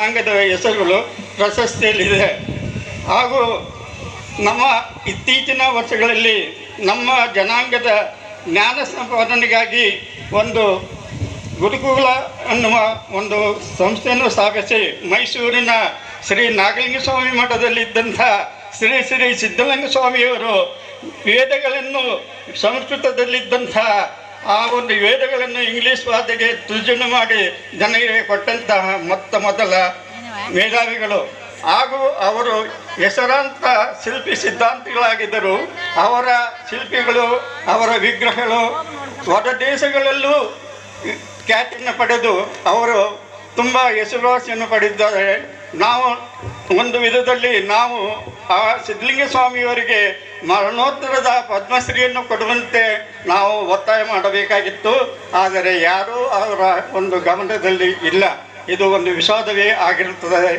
ಜನಾಂಗದ ಹೆಸರುಗಳು ಪ್ರಶಸ್ತಿಯಲ್ಲಿದೆ. ಹಾಗೂ ನಮ್ಮ ಇತ್ತೀಚಿನ ವರ್ಷಗಳಲ್ಲಿ ನಮ್ಮ ಜನಾಂಗದ ಜ್ಞಾನ ಸಂಪಾದನೆಗಾಗಿ ಒಂದು ಗುರುಕುಲ ಅನ್ನುವ ಒಂದು ಸಂಸ್ಥೆಯನ್ನು ಸ್ಥಾಪಿಸಿ ಮೈಸೂರಿನ ಶ್ರೀ ನಾಗಲಿಂಗ ಸ್ವಾಮಿ ಮಠದಲ್ಲಿದ್ದಂಥ ಶ್ರೀ ಶ್ರೀ ಸಿದ್ಧಲಿಂಗ ಸ್ವಾಮಿಯವರು ವೇದಗಳನ್ನು ಸಂಸ್ಕೃತದಲ್ಲಿದ್ದಂಥ ಆ ಒಂದು ವೇದಗಳನ್ನು ಇಂಗ್ಲೀಷ್ ಭಾಷೆಗೆ ತರ್ಜುಮೆ ಮಾಡಿ ಜನರಿಗೆ ಕೊಟ್ಟಂತಹ ಮೊದಲ ಮೇಧಾವಿಗಳು. ಹಾಗೂ ಅವರು ಹೆಸರಾಂತ ಶಿಲ್ಪಿ ಸಿದ್ಧಾಂತಿಗಳಾಗಿದ್ದರು. ಅವರ ಶಿಲ್ಪಿಗಳು, ಅವರ ವಿಗ್ರಹಗಳು ಹೊರ ದೇಶಗಳಲ್ಲೂ ಖ್ಯಾತಿಯನ್ನು ಪಡೆದು ಅವರು ತುಂಬ ಹೆಸರುವಾಸಿಯನ್ನು ಪಡೆದಿದ್ದಾರೆ. ನಾವು ಒಂದು ವಿಧದಲ್ಲಿ ನಾವು ಆ ಸಿದ್ಧಲಿಂಗ ಸ್ವಾಮಿಯವರಿಗೆ ಮರಣೋತ್ತರದ ಪದ್ಮಶ್ರೀಯನ್ನು ಕೊಡುವಂತೆ ನಾವು ಒತ್ತಾಯ ಮಾಡಬೇಕಾಗಿತ್ತು. ಆದರೆ ಯಾರೂ ಅವರ ಒಂದು ಗಮನದಲ್ಲಿ ಇಲ್ಲ. ಇದು ಒಂದು ವಿಷಾದವೇ ಆಗಿರುತ್ತದೆ.